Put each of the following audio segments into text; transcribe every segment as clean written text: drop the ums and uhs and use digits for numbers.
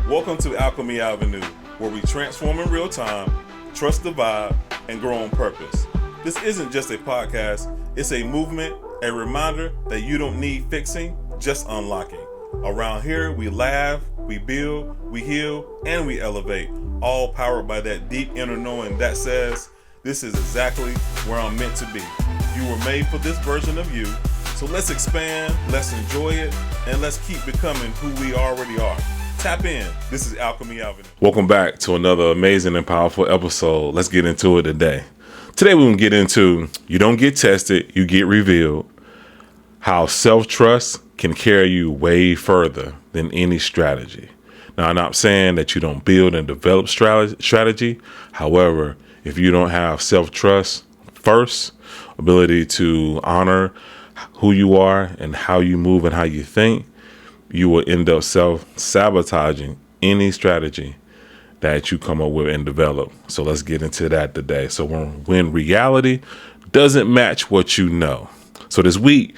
Welcome to Alchemy Avenue, where we transform in real time, trust the vibe, and grow on purpose. This isn't just a podcast, it's a movement, a reminder that you don't need fixing, just unlocking. Around here, we laugh, we build, we heal, and we elevate, all powered by that deep inner knowing that says, this is exactly where I'm meant to be. You were made for this version of you, so let's expand, let's enjoy it, and let's keep becoming who we already are. Tap in. This is Alchemy Avenue. Welcome back to another amazing and powerful episode. Let's get into it today. Today we're going to get into you don't get tested, you get revealed. How self-trust can carry you way further than any strategy. Now, I'm not saying that you don't build and develop strategy. However, if you don't have self-trust first, ability to honor who you are and how you move and how you think, you will end up self-sabotaging any strategy that you come up with and develop. So let's get into that today. So when reality doesn't match what you know. So this week,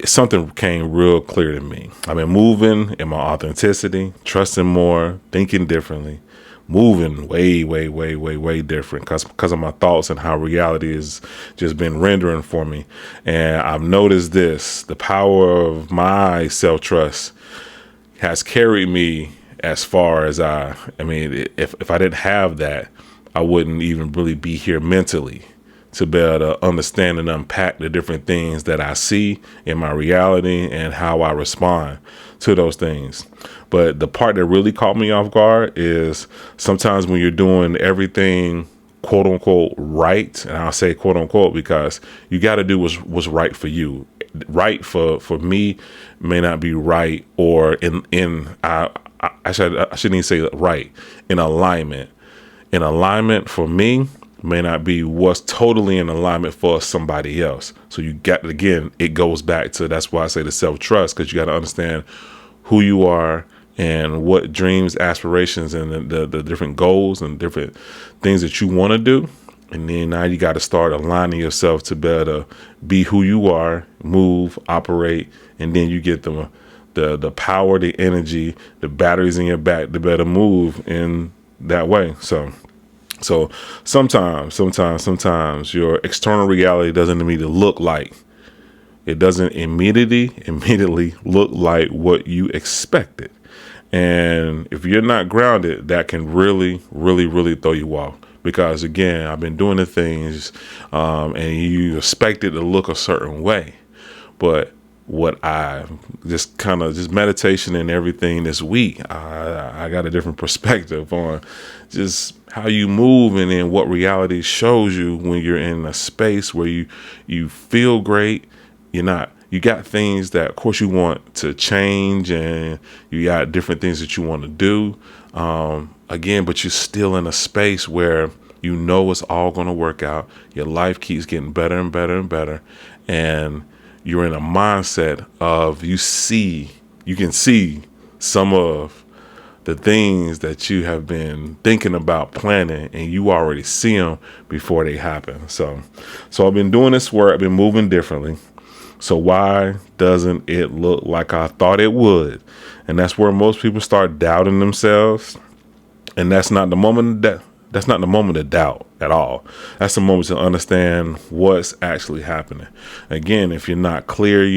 something came real clear to me. I've been moving in my authenticity, trusting more, thinking differently, moving way different because of my thoughts and how reality has just been rendering for me. And I've noticed this, the power of my self-trust has carried me as far as if I didn't have that, I wouldn't even really be here mentally to be able to understand and unpack the different things that I see in my reality and how I respond to those things. But the part that really caught me off guard is sometimes when you're doing everything quote unquote right, and I'll say quote unquote because you got to do what's right for you. Right for me may not be right, or I shouldn't even say right, in alignment. In alignment for me may not be what's totally in alignment for somebody else. So you got, again, it goes back to, that's why I say the self-trust, because you got to understand who you are and what dreams, aspirations, and the different goals and different things that you want to do. And then now you got to start aligning yourself to better be who you are, move, operate, and then you get the power, the energy, the batteries in your back to better move in that way. So sometimes your external reality doesn't immediately look like, it doesn't immediately look like what you expected. And if you're not grounded, that can really throw you off. Because again, I've been doing the things and you expect it to look a certain way. But what I just meditation and everything this week, I got a different perspective on just how you move and then what reality shows you when you're in a space where you feel great. You got things that of course you want to change, and you got different things that you want to do. Again, but you're still in a space where you know it's all going to work out. Your life keeps getting better and better and better. And you're in a mindset of you can see some of the things that you have been thinking about planning, and you already see them before they happen. So I've been doing this work. I've been moving differently. So why doesn't it look like I thought it would? And that's where most people start doubting themselves. And that's not the moment of doubt at all. That's the moment to understand what's actually happening. Again, if you're not clear, if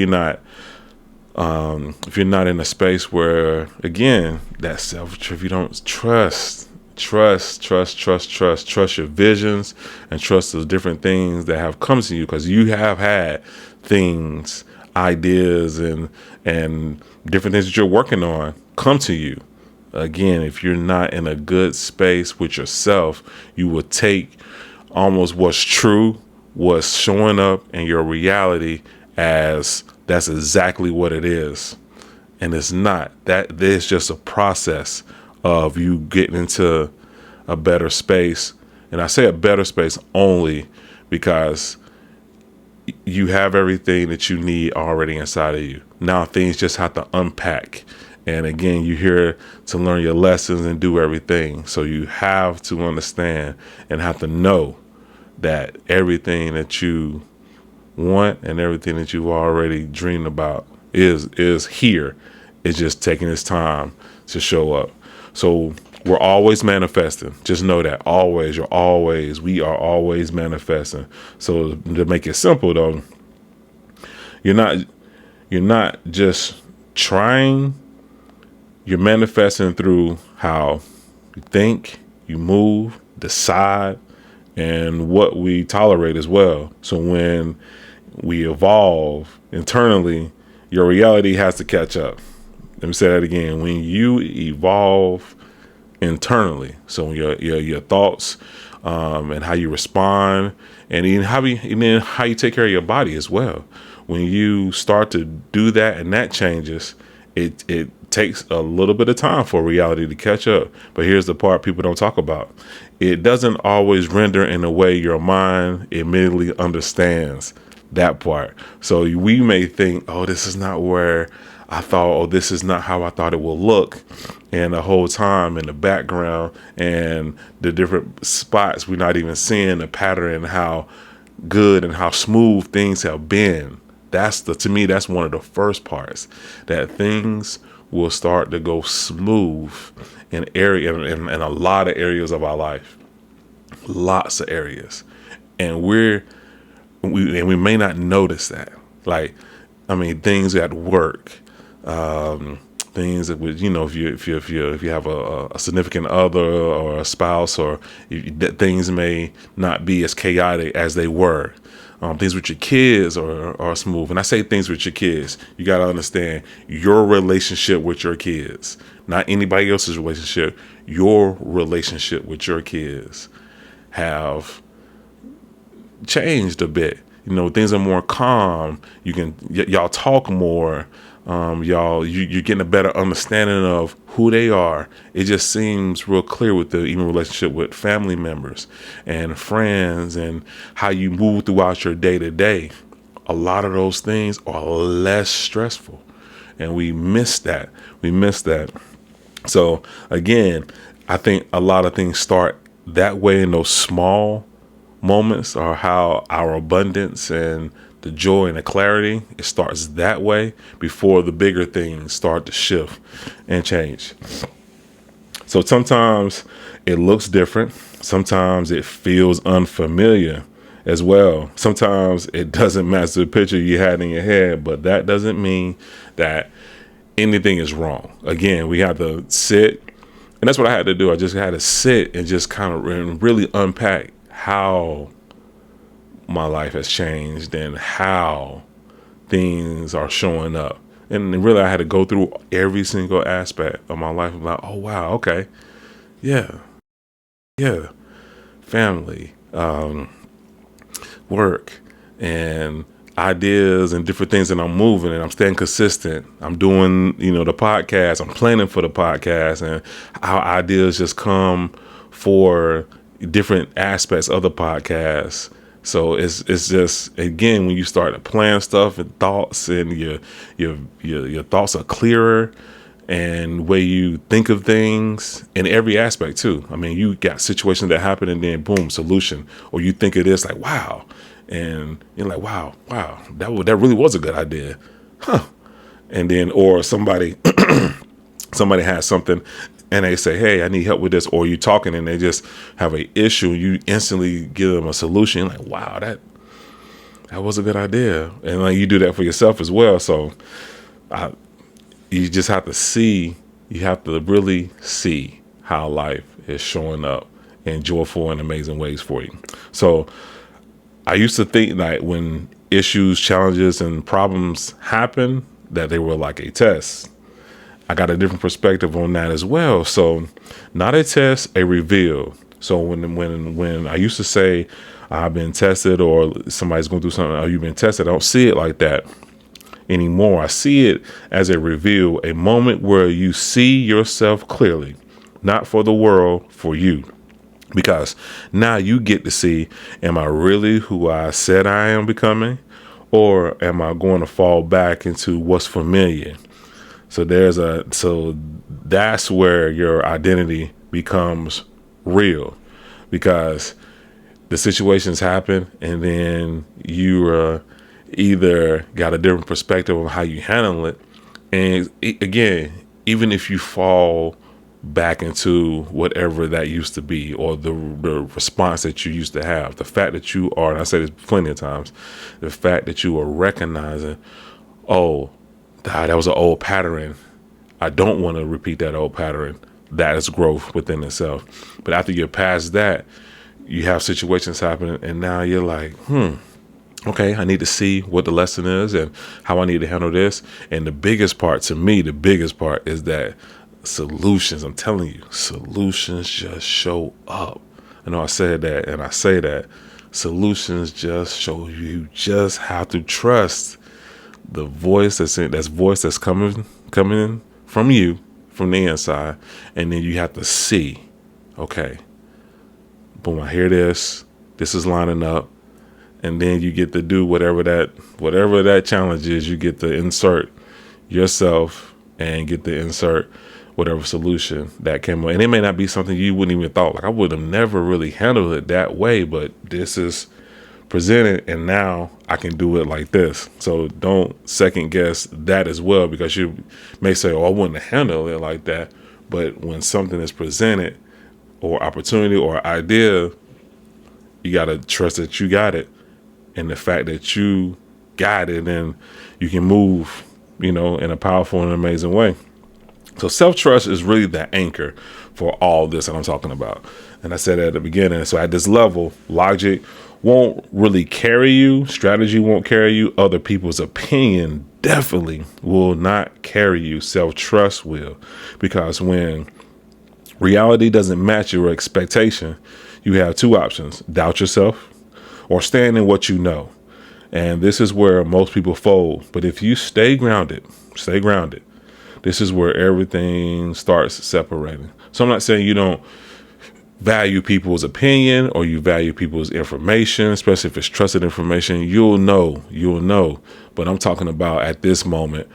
you're not in a space where, again, that if you don't trust your visions and trust those different things that have come to you, because you have had things, ideas, and different things that you're working on come to you. Again, if you're not in a good space with yourself, you will take almost what's true, what's showing up in your reality as that's exactly what it is. And it's not. That there's just a process of you getting into a better space. And I say a better space only because you have everything that you need already inside of you. Now things just have to unpack. And again, you're here to learn your lessons and do everything. So you have to understand and have to know that everything that you want and everything that you've already dreamed about is here. It's just taking its time to show up. So we're always manifesting. Just know that we are always manifesting. So to make it simple though, you're not just trying, you're manifesting through how you think, you move, decide, and what we tolerate as well. So when we evolve internally, your reality has to catch up. Let me say that again. When you evolve internally, so your thoughts and how you respond, and even how you take care of your body as well. When you start to do that and that changes, it takes a little bit of time for reality to catch up. But here's the part people don't talk about. It doesn't always render in a way your mind immediately understands that part. So we may think, oh, this is not where I thought, oh, this is not how I thought it will look. And the whole time in the background and the different spots, we're not even seeing the pattern and how good and how smooth things have been. To me, that's one of the first parts, that things will start to go smooth in a lot of areas of our life, lots of areas. And we may not notice that. Like, I mean, things at work, things that would, if you have a significant other or a spouse, or that things may not be as chaotic as they were. Things with your kids are smooth. And I say things with your kids, you got to understand your relationship with your kids, not anybody else's relationship. Your relationship with your kids have changed a bit. Things are more calm. Y'all talk more. You're getting a better understanding of who they are. It just seems real clear with the even relationship with family members and friends, and how you move throughout your day to day. A lot of those things are less stressful, and we miss that. So again, I think a lot of things start that way, in those small moments, are how our abundance and the joy and the clarity, it starts that way before the bigger things start to shift and change. So sometimes it looks different. Sometimes it feels unfamiliar as well. Sometimes it doesn't match the picture you had in your head, but that doesn't mean that anything is wrong. Again, we have to sit, and that's what I had to do. I just had to sit and just kind of really unpack how my life has changed and how things are showing up. And really, I had to go through every single aspect of my life. I'm like, oh, wow, okay. Yeah. Family, work, and ideas and different things that I'm moving, and I'm staying consistent. I'm doing, the podcast. I'm planning for the podcast, and how ideas just come for different aspects of the podcast. So it's just, again, when you start to plan stuff and thoughts, and your thoughts are clearer, and way you think of things in every aspect too. I mean, you got situations that happen, and then boom, solution. Or you think of this like, wow, and you're like, wow, that really was a good idea, huh? And then, or somebody has something, and they say, hey, I need help with this. Or you talking, and they just have an issue, you instantly give them a solution. You're like, wow, that was a good idea. And like, you do that for yourself as well. So you just have to see, you have to really see how life is showing up in joyful and amazing ways for you. So I used to think that when issues, challenges, and problems happen, that they were like a test. I got a different perspective on that as well. So not a test, a reveal. So when I used to say I've been tested, or somebody's going through something, oh, you've been tested, I don't see it like that anymore. I see it as a reveal, a moment where you see yourself clearly, not for the world, for you. Because now you get to see, am I really who I said I am becoming, or am I going to fall back into what's familiar? So that's where your identity becomes real, because the situations happen, and then you either got a different perspective on how you handle it. And again, even if you fall back into whatever that used to be, or the response that you used to have, the fact that you are, and I say this plenty of times, the fact that you are recognizing, oh, that was an old pattern. I don't want to repeat that old pattern. That is growth within itself. But after you're past that, you have situations happening, and now you're like, okay, I need to see what the lesson is and how I need to handle this. And the biggest part, to me, the biggest part is that solutions, I'm telling you, solutions just show up. I know I said that, and I say that. Solutions just show you. You just have to trust the voice that's coming from you, from the inside, and then you have to see, okay, boom, I hear this is lining up, and then you get to do whatever that challenge is. You get to insert yourself and get to insert whatever solution that came up. And it may not be something you wouldn't even thought, like, I would have never really handled it that way, but this is presented, and now I can do it like this. So don't second guess that as well, because you may say, oh, I wouldn't handle it like that. But when something is presented, or opportunity or idea, you got to trust that you got it. And the fact that you got it, and you can move, in a powerful and amazing way. So self-trust is really the anchor for all this that I'm talking about. And I said at the beginning, so at this level, logic won't really carry you. Strategy won't carry you. Other people's opinion definitely will not carry you. Self-trust will. Because when reality doesn't match your expectation, you have two options: doubt yourself or stand in what you know. And this is where most people fold. But if you stay grounded, this is where everything starts separating. So I'm not saying you don't value people's opinion or you value people's information, especially if it's trusted information. You'll know. But I'm talking about at this moment,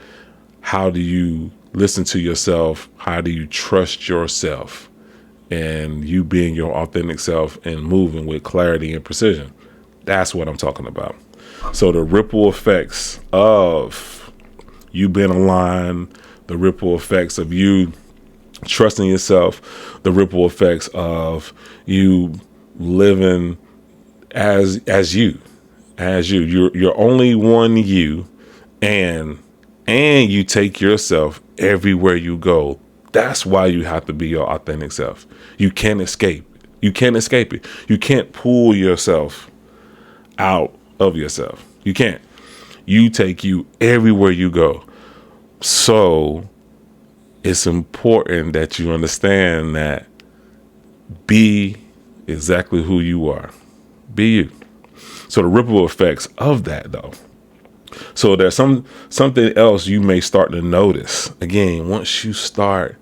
how do you listen to yourself? How do you trust yourself? And you being your authentic self and moving with clarity and precision. That's what I'm talking about. So the ripple effects of you being aligned, the ripple effects of you trusting yourself, the ripple effects of you living as you. You're only one you, and you take yourself everywhere you go. That's why you have to be your authentic self. You can't escape. You can't escape it. You can't pull yourself out of yourself. You can't. You take you everywhere you go. So it's important that you understand that be exactly who you are. Be you. So the ripple effects of that, though. So there's something else you may start to notice. Again, once you start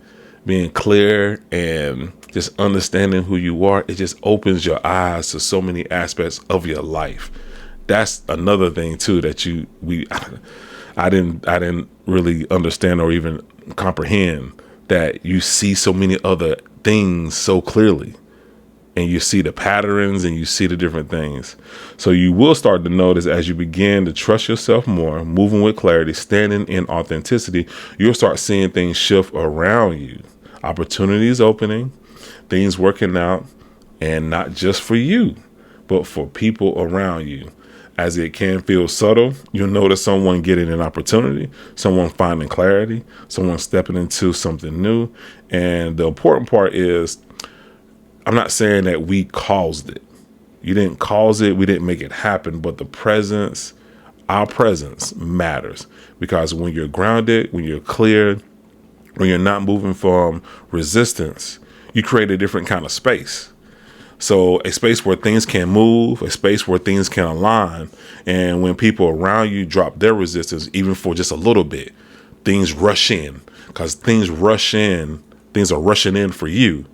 being clear and just understanding who you are, it just opens your eyes to so many aspects of your life. That's another thing too that I didn't really understand or even comprehend, that you see so many other things so clearly, and you see the patterns and you see the different things. So you will start to notice, as you begin to trust yourself more, moving with clarity, standing in authenticity, you'll start seeing things shift around you. Opportunities opening, things working out, and not just for you, but for people around you. As it can feel subtle, you'll notice someone getting an opportunity, someone finding clarity, someone stepping into something new. And the important part is, I'm not saying that we caused it. You didn't cause it. We didn't make it happen. But our presence matters. Because when you're grounded, when you're clear, when you're not moving from resistance, you create a different kind of space. So a space where things can move, a space where things can align. And when people around you drop their resistance, even for just a little bit, things rush in. Because things are rushing in for you.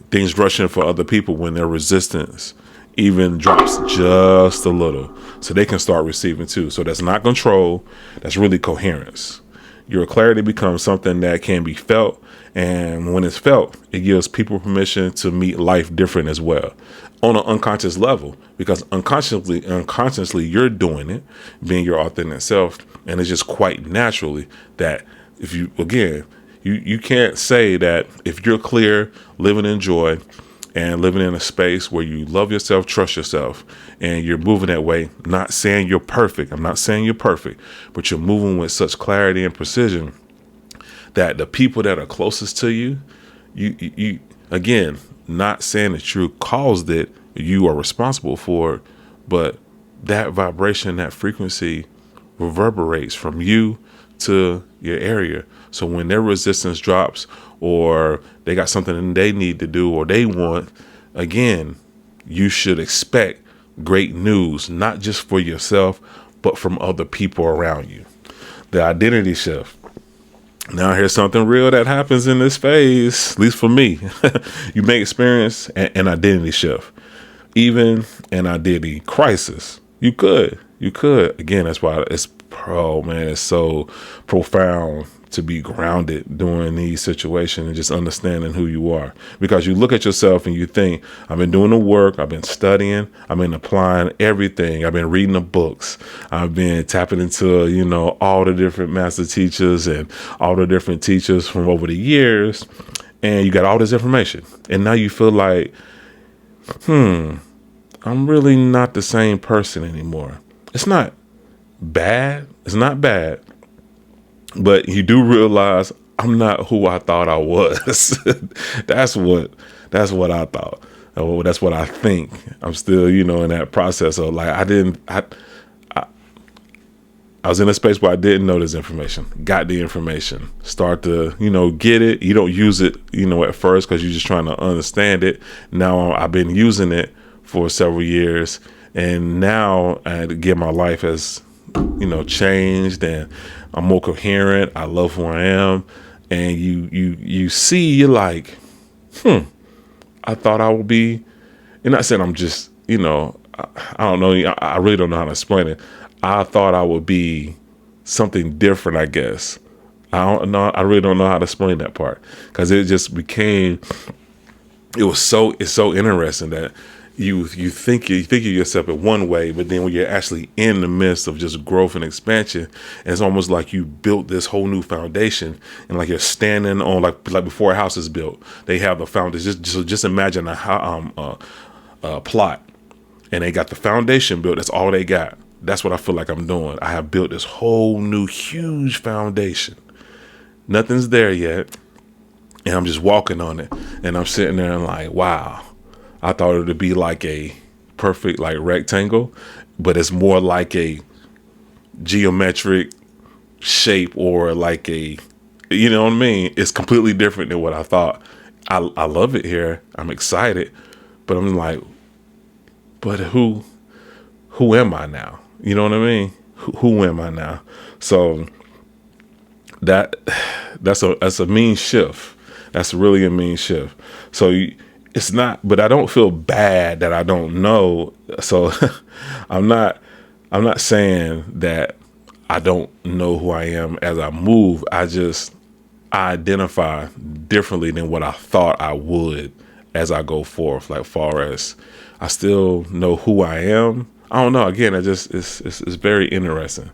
Things rush in for other people when their resistance even drops just a little. So they can start receiving too. So that's not control. That's really coherence. Your clarity becomes something that can be felt. And when it's felt, it gives people permission to meet life different as well, on an unconscious level, because unconsciously you're doing it, being your authentic self. And it's just quite naturally that if you, again, You can't say that if you're clear, living in joy, and living in a space where you love yourself, trust yourself, and you're moving that way. Not saying you're perfect. I'm not saying you're perfect, but you're moving with such clarity and precision that the people that are closest to you, you again, not saying that you caused it, you are responsible for it, but that vibration, that frequency reverberates from you to your area. So when their resistance drops, or they got something they need to do or they want, again, you should expect great news, not just for yourself, but from other people around you. The identity shift. Now here's something real that happens in this phase, at least for me. You may experience an identity shift, even an identity crisis. You could. Again, that's why it's so profound to be grounded during these situations and just understanding who you are. Because you look at yourself and you think, I've been doing the work, I've been studying, I've been applying everything, I've been reading the books, I've been tapping into, all the different master teachers and all the different teachers from over the years, and you got all this information. And now you feel like, I'm really not the same person anymore. It's not bad. But you do realize I'm not who I thought I was. That's what I thought. That's what I think. I'm still, in that process of like, I was in a space where I didn't know this information, got the information, start to, get it. You don't use it, at first because you're just trying to understand it. Now I've been using it for several years, and now again, my life has, changed, and I'm more coherent. I love who I am. And you see, you're like, I thought I would be, and not saying I'm just, I don't know. I really don't know how to explain it. I thought I would be something different, I guess. I don't know. I really don't know how to explain that part, because it just became, it's so interesting that you think of yourself in one way, but then when you're actually in the midst of just growth and expansion, and it's almost like you built this whole new foundation, and like you're standing on like before a house is built, they have the foundation. Just imagine a plot, and they got the foundation built. That's all they got. That's what I feel like I'm doing. I have built this whole new huge foundation. Nothing's there yet, and I'm just walking on it, and I'm sitting there and like, wow. I thought it would be like a perfect like rectangle, but it's more like a geometric shape, or like a, you know what I mean? It's completely different than what I thought. I love it here. I'm excited, but I'm like, but who am I now? You know what I mean? Who am I now? So that's a mean shift. That's really a mean shift. So it's not, but I don't feel bad that I don't know. So I'm not saying that I don't know who I am as I move. I identify differently than what I thought I would as I go forth. Like far as I still know who I am. I don't know. Again, it's very interesting.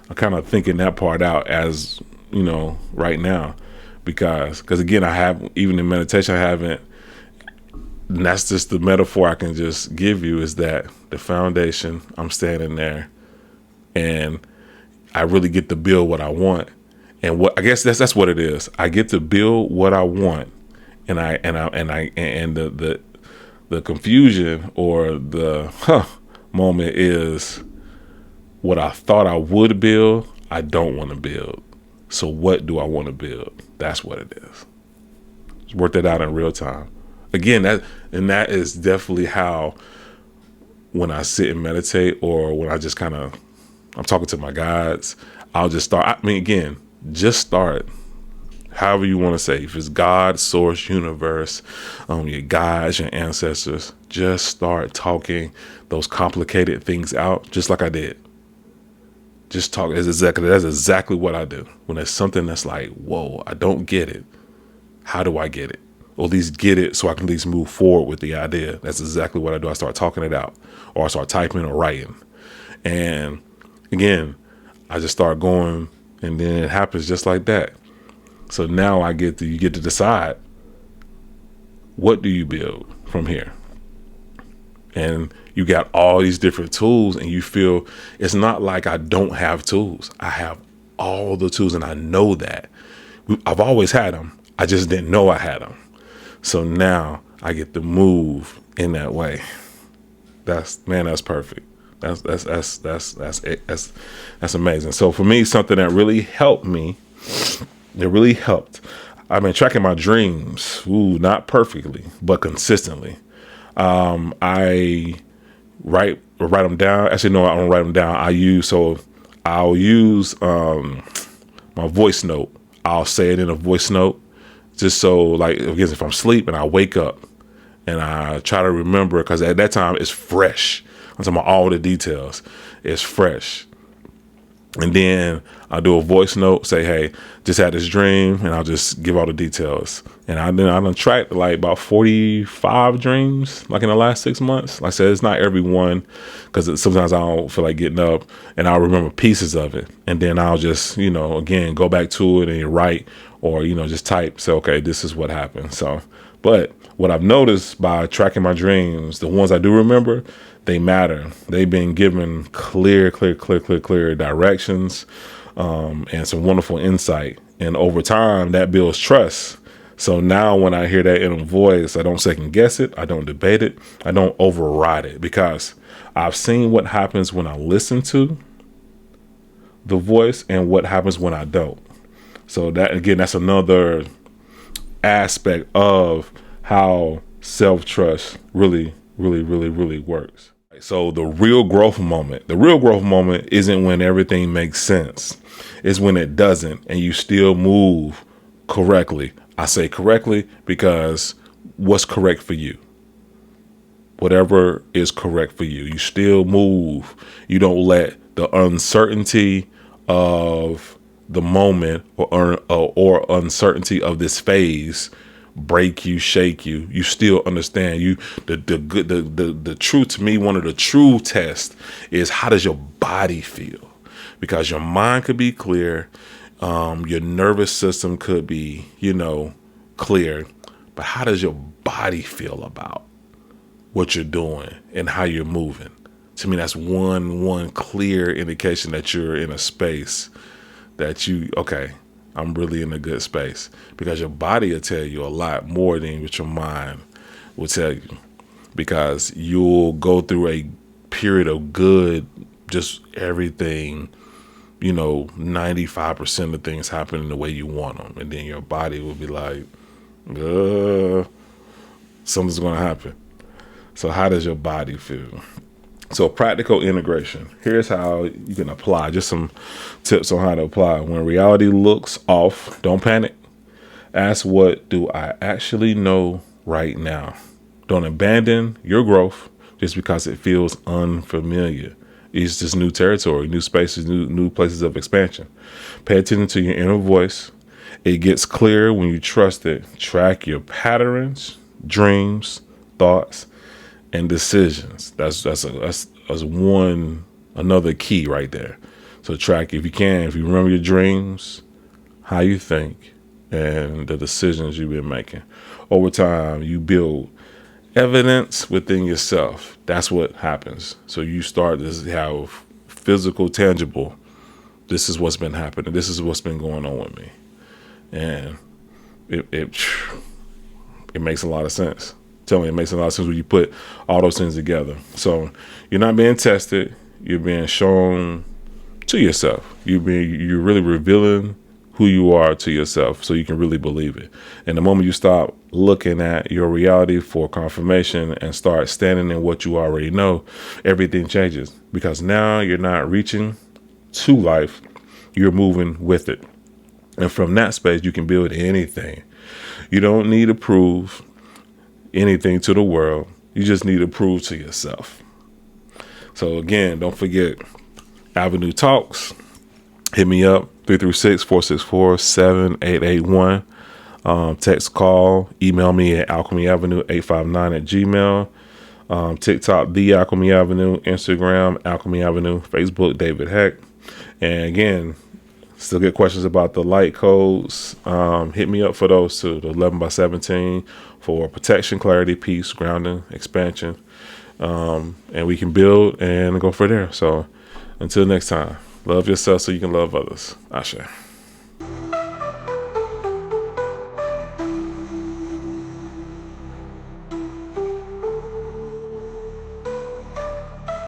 I'm kind of thinking that part out as, right now, because again, I have, even in meditation, I haven't. And that's just the metaphor I can just give you, is that the foundation, I'm standing there, and I really get to build what I want. And what I guess that's what it is. I get to build what I want, and the confusion or the moment is what I thought I would build, I don't want to build. So what do I want to build? That's what it is. Just work that out in real time. Again, that is definitely how, when I sit and meditate, or when I just I'm talking to my guides, I'll just start. Just start however you want to say. If it's God, source, universe, your guides, your ancestors, just start talking those complicated things out, just like I did. Just talk. That's exactly what I do. When there's something that's like, whoa, I don't get it. How do I get it? Or at least get it so I can at least move forward with the idea. That's exactly what I do. I start talking it out, or I start typing or writing. And again, I just start going, and then it happens just like that. So now you get to decide, what do you build from here? And you got all these different tools, and you feel it's not like I don't have tools. I have all the tools, and I know that. I've always had them. I just didn't know I had them. So now I get to move in that way. That's perfect. That's amazing. So for me, something that really helped me, I've been tracking my dreams. Not perfectly, but consistently. I write them down. Actually, no, I don't write them down. I'll use my voice note. I'll say it in a voice note, just so, like, again, if I'm asleep and I wake up and I try to remember, because at that time it's fresh. I'm talking about all the details. It's fresh. And then I'll do a voice note, say, hey, just had this dream, and I'll just give all the details. And I done tracked like about 45 dreams, like in the last 6 months. Like I said, it's not every one, because sometimes I don't feel like getting up, and I'll remember pieces of it. And then I'll just, again, go back to it and write, or, just type, say, okay, this is what happened. So, but what I've noticed by tracking my dreams, the ones I do remember, they matter. They've been given clear directions, and some wonderful insight. And over time, that builds trust. So now when I hear that inner voice, I don't second guess it. I don't debate it. I don't override it, because I've seen what happens when I listen to the voice and what happens when I don't. So that, again, that's another aspect of how self-trust really works. So the real growth moment isn't when everything makes sense. It's when it doesn't, and you still move correctly. I say correctly because what's correct for you? Whatever is correct for you. You still move. You don't let the uncertainty of the moment or uncertainty of this phase break you, shake you. You still understand. The truth, to me, one of the true tests is, how does your body feel? Because your mind could be clear, your nervous system could be, clear, but how does your body feel about what you're doing and how you're moving? To me, that's one clear indication that you're in a space that I'm really in a good space, because your body will tell you a lot more than what your mind will tell you, because you'll go through a period of good, just everything, 95% of things happening the way you want them. And then your body will be like, something's going to happen. So how does your body feel? So practical integration. Here's how you can apply, just some tips on how to apply. When reality looks off, don't panic. Ask, what do I actually know right now? Don't abandon your growth just because it feels unfamiliar. It's just new territory, new spaces, new places of expansion. Pay attention to your inner voice. It gets clear when you trust it. Track your patterns, dreams, thoughts, and decisions. That's another key right there. So track, if you remember your dreams, how you think, and the decisions you've been making. Over time, you build evidence within yourself. That's what happens. So you start to have physical, tangible, this is what's been happening. This is what's been going on with me. And it makes a lot of sense. Tell me, it makes a lot of sense when you put all those things together. So you're not being tested. You're being shown to yourself. You're really revealing who you are to yourself, so you can really believe it. And the moment you stop looking at your reality for confirmation and start standing in what you already know, everything changes, because now you're not reaching to life, you're moving with it. And from that space, you can build anything. You don't need to prove anything to the world. You just need to prove to yourself. So again, don't forget Avenue Talks. Hit me up, 336-464-7881. Text, call, email me at alchemyavenue859@gmail. TikTok, The Alchemy Avenue. Instagram, Alchemy Avenue. Facebook, David Heck. And again, Still get questions about the light codes. Hit me up for those too. The 11x17 for protection, clarity, peace, grounding, expansion. And we can build and go for there. So until next time, love yourself so you can love others. Ashe.